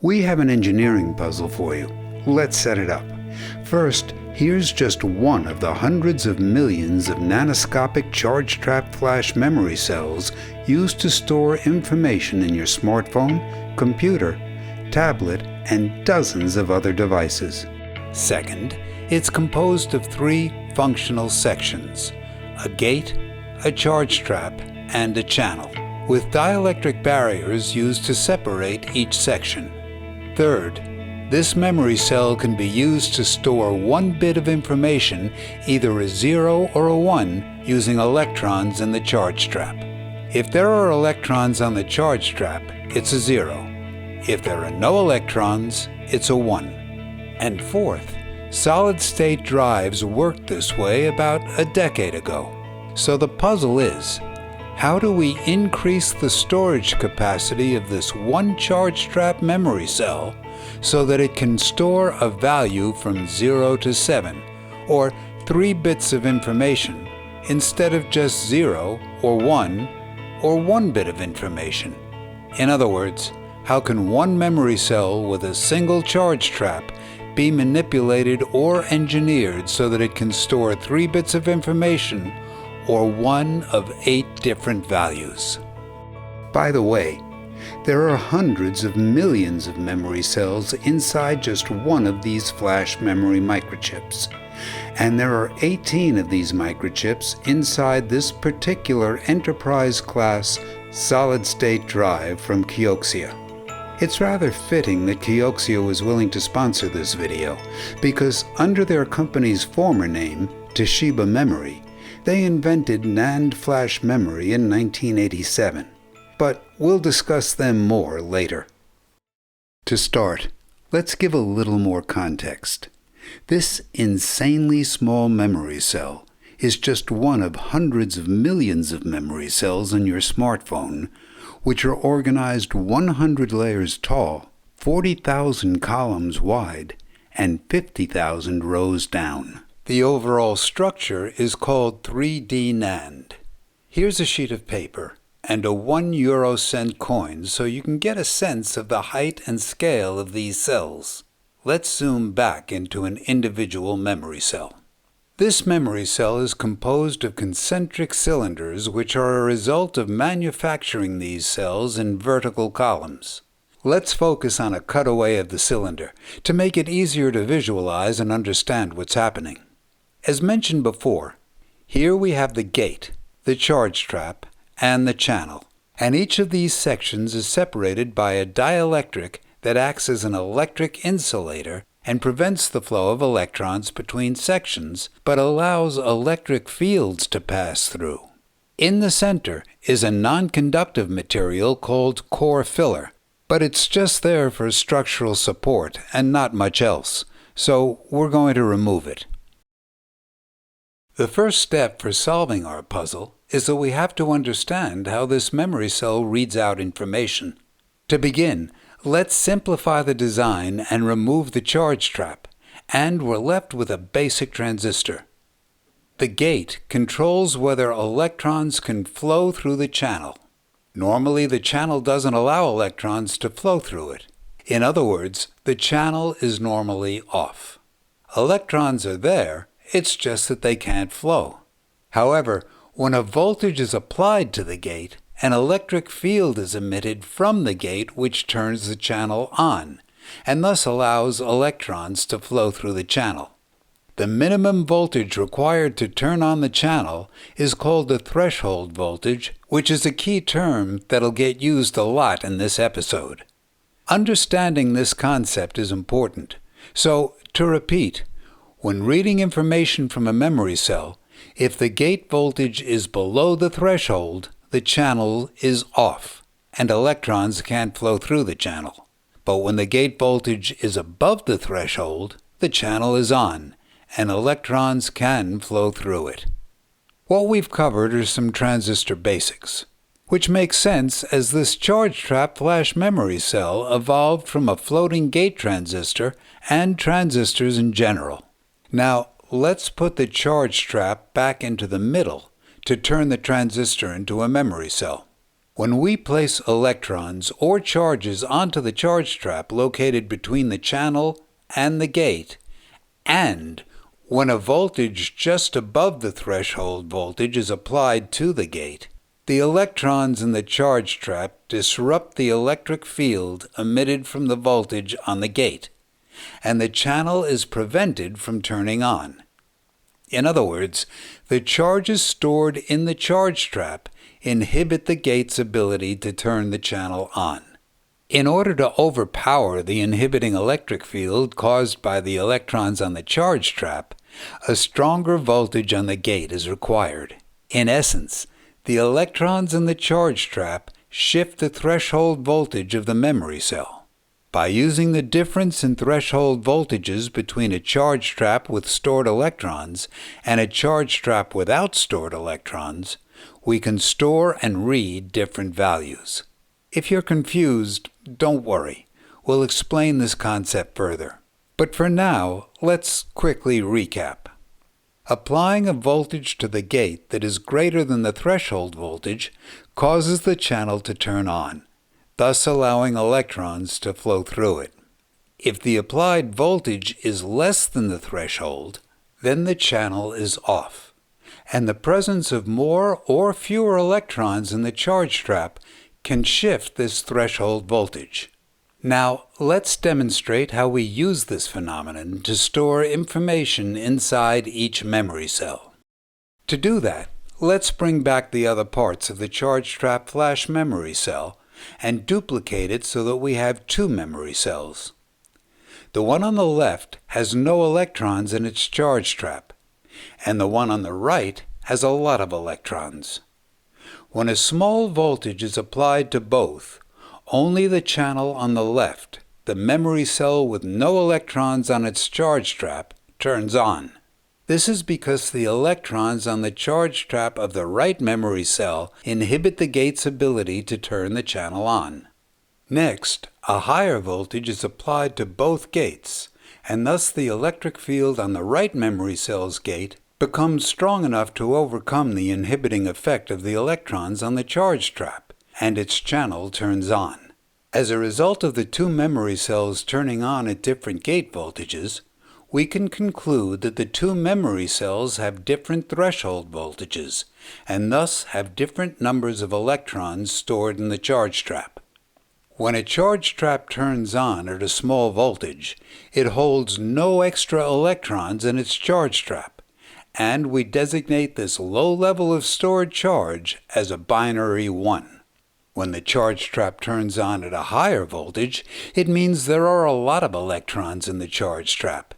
We have an engineering puzzle for you. Let's set it up. First, here's just one of the hundreds of millions of nanoscopic charge-trap flash memory cells used to store information in your smartphone, computer, tablet, and dozens of other devices. Second, it's composed of three functional sections: a gate, a charge trap, and a channel, with dielectric barriers used to separate each section. Third, this memory cell can be used to store one bit of information, either a 0 or a 1, using electrons in the charge trap. If there are electrons on the charge trap, it's a 0. If there are no electrons, it's a 1. And fourth, solid-state drives worked this way about a decade ago. So the puzzle is, how do we increase the storage capacity of this one charge trap memory cell so that it can store a value from 0 to 7, or 3 bits of information, instead of just 0 or 1, or 1 bit of information? In other words, how can one memory cell with a single charge trap be manipulated or engineered so that it can store 3 bits of information or one of 8 different values? By the way, there are hundreds of millions of memory cells inside just one of these flash memory microchips. And there are 18 of these microchips inside this particular enterprise-class solid-state drive from KIOXIA. It's rather fitting that KIOXIA was willing to sponsor this video, because under their company's former name, Toshiba Memory, they invented NAND-Flash memory in 1987. But we'll discuss them more later. To start, let's give a little more context. This insanely small memory cell is just one of hundreds of millions of memory cells on your smartphone, which are organized 100 layers tall, 40,000 columns wide, and 50,000 rows down. The overall structure is called 3D NAND. Here's a sheet of paper and a 1 euro-cent coin so you can get a sense of the height and scale of these cells. Let's zoom back into an individual memory cell. This memory cell is composed of concentric cylinders which are a result of manufacturing these cells in vertical columns. Let's focus on a cutaway of the cylinder to make it easier to visualize and understand what's happening. As mentioned before, here we have the gate, the charge trap, and the channel, and each of these sections is separated by a dielectric that acts as an electric insulator and prevents the flow of electrons between sections, but allows electric fields to pass through. In the center is a non-conductive material called core filler, but it's just there for structural support and not much else, so we're going to remove it. The first step for solving our puzzle is that we have to understand how this memory cell reads out information. To begin, let's simplify the design and remove the charge trap, and we're left with a basic transistor. The gate controls whether electrons can flow through the channel. Normally, the channel doesn't allow electrons to flow through it. In other words, the channel is normally off. Electrons are there, it's just that they can't flow. However, when a voltage is applied to the gate, an electric field is emitted from the gate which turns the channel on, and thus allows electrons to flow through the channel. The minimum voltage required to turn on the channel is called the threshold voltage, which is a key term that'll get used a lot in this episode. Understanding this concept is important. So, to repeat, when reading information from a memory cell, if the gate voltage is below the threshold, the channel is off, and electrons can't flow through the channel. But when the gate voltage is above the threshold, the channel is on, and electrons can flow through it. What we've covered are some transistor basics, which makes sense as this charge trap flash memory cell evolved from a floating gate transistor and transistors in general. Now, let's put the charge trap back into the middle to turn the transistor into a memory cell. When we place electrons or charges onto the charge trap located between the channel and the gate, and when a voltage just above the threshold voltage is applied to the gate, the electrons in the charge trap disrupt the electric field emitted from the voltage on the gate, and the channel is prevented from turning on. In other words, the charges stored in the charge trap inhibit the gate's ability to turn the channel on. In order to overpower the inhibiting electric field caused by the electrons on the charge trap, a stronger voltage on the gate is required. In essence, the electrons in the charge trap shift the threshold voltage of the memory cell. By using the difference in threshold voltages between a charge trap with stored electrons and a charge trap without stored electrons, we can store and read different values. If you're confused, don't worry. We'll explain this concept further. But for now, let's quickly recap. Applying a voltage to the gate that is greater than the threshold voltage causes the channel to turn on, thus allowing electrons to flow through it. If the applied voltage is less than the threshold, then the channel is off, and the presence of more or fewer electrons in the charge trap can shift this threshold voltage. Now, let's demonstrate how we use this phenomenon to store information inside each memory cell. To do that, let's bring back the other parts of the charge trap flash memory cell and duplicate it so that we have two memory cells. The one on the left has no electrons in its charge trap, and the one on the right has a lot of electrons. When a small voltage is applied to both, only the channel on the left, the memory cell with no electrons on its charge trap, turns on. This is because the electrons on the charge trap of the right memory cell inhibit the gate's ability to turn the channel on. Next, a higher voltage is applied to both gates, and thus the electric field on the right memory cell's gate becomes strong enough to overcome the inhibiting effect of the electrons on the charge trap, and its channel turns on. As a result of the two memory cells turning on at different gate voltages, we can conclude that the two memory cells have different threshold voltages, and thus have different numbers of electrons stored in the charge trap. When a charge trap turns on at a small voltage, it holds no extra electrons in its charge trap, and we designate this low level of stored charge as a binary 1. When the charge trap turns on at a higher voltage, it means there are a lot of electrons in the charge trap,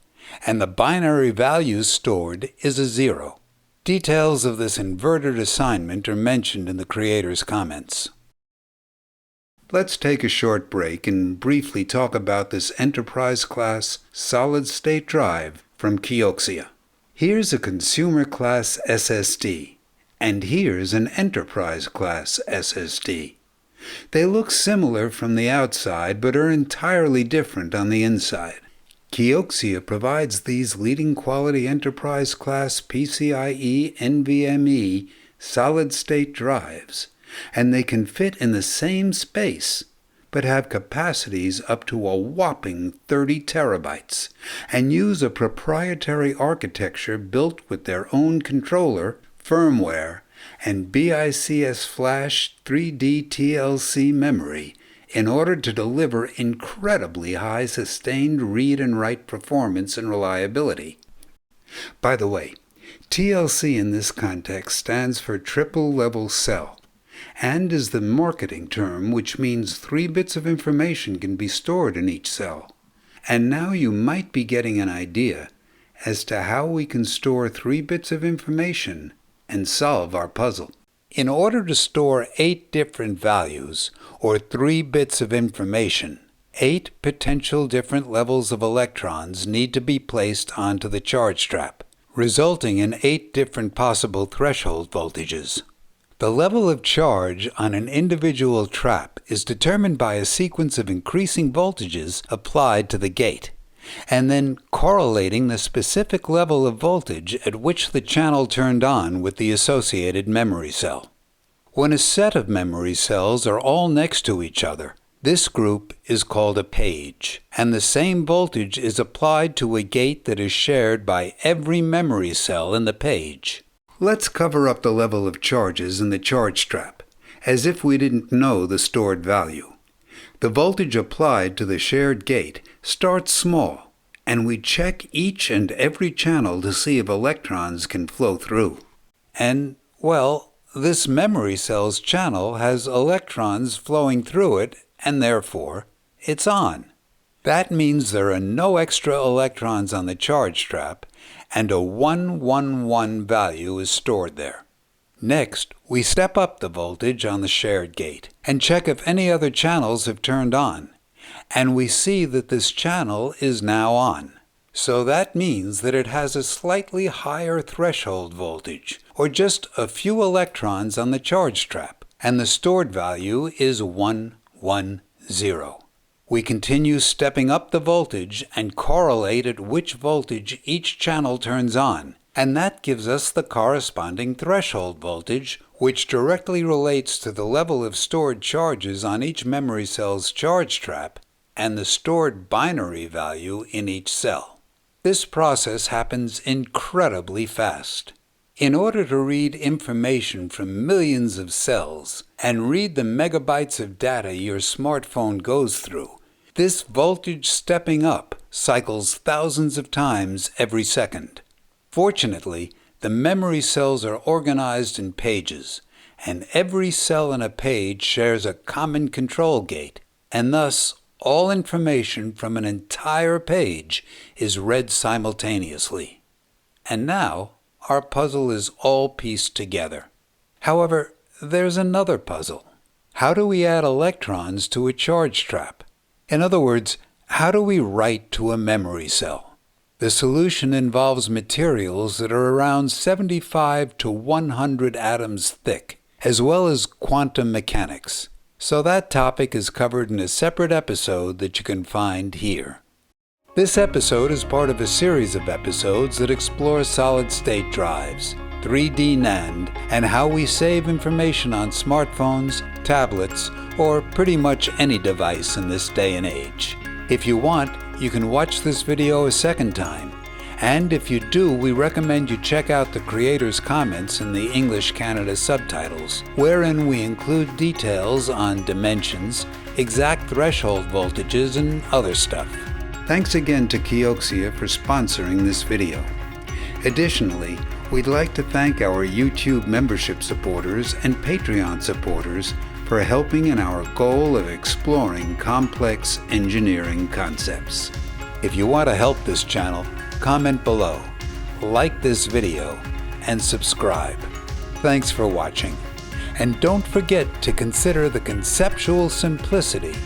and the binary value stored is a 0. Details of this inverted assignment are mentioned in the creator's comments. Let's take a short break and briefly talk about this enterprise-class solid-state drive from KIOXIA. Here's a consumer-class SSD, and here's an enterprise-class SSD. They look similar from the outside, but are entirely different on the inside. KIOXIA provides these leading quality enterprise-class PCIe NVMe solid-state drives, and they can fit in the same space, but have capacities up to a whopping 30 terabytes, and use a proprietary architecture built with their own controller, firmware, and BICS Flash 3D TLC memory in order to deliver incredibly high sustained read and write performance and reliability. By the way, TLC in this context stands for triple level cell, and is the marketing term which means 3 bits of information can be stored in each cell. And now you might be getting an idea as to how we can store 3 bits of information and solve our puzzle. In order to store 8 different values, or 3 bits of information, 8 potential different levels of electrons need to be placed onto the charge trap, resulting in 8 different possible threshold voltages. The level of charge on an individual trap is determined by a sequence of increasing voltages applied to the gate, and then correlating the specific level of voltage at which the channel turned on with the associated memory cell. When a set of memory cells are all next to each other, this group is called a page, and the same voltage is applied to a gate that is shared by every memory cell in the page. Let's cover up the level of charges in the charge trap, as if we didn't know the stored value. The voltage applied to the shared gate starts small, and we check each and every channel to see if electrons can flow through. And, well, this memory cell's channel has electrons flowing through it, and therefore, it's on. That means there are no extra electrons on the charge trap, and a 111 value is stored there. Next, we step up the voltage on the shared gate and check if any other channels have turned on, and we see that this channel is now on. So that means that it has a slightly higher threshold voltage, or just a few electrons on the charge trap, and the stored value is 110. We continue stepping up the voltage and correlate at which voltage each channel turns on, and that gives us the corresponding threshold voltage, which directly relates to the level of stored charges on each memory cell's charge trap and the stored binary value in each cell. This process happens incredibly fast. In order to read information from millions of cells and read the megabytes of data your smartphone goes through, this voltage stepping up cycles thousands of times every second. Fortunately, the memory cells are organized in pages, and every cell in a page shares a common control gate, and thus all information from an entire page is read simultaneously. And now, our puzzle is all pieced together. However, there's another puzzle. How do we add electrons to a charge trap? In other words, how do we write to a memory cell? The solution involves materials that are around 75 to 100 atoms thick, as well as quantum mechanics. So that topic is covered in a separate episode that you can find here. This episode is part of a series of episodes that explore solid-state drives, 3D NAND, and how we save information on smartphones, tablets, or pretty much any device in this day and age. If you want, you can watch this video a second time. And if you do, we recommend you check out the creator's comments in the English Canada subtitles, wherein we include details on dimensions, exact threshold voltages, and other stuff. Thanks again to KIOXIA for sponsoring this video. Additionally, we'd like to thank our YouTube membership supporters and Patreon supporters for helping in our goal of exploring complex engineering concepts. If you want to help this channel, comment below, like this video, and subscribe. Thanks for watching. And don't forget to consider the conceptual simplicity,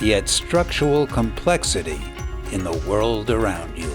yet structural complexity in the world around you.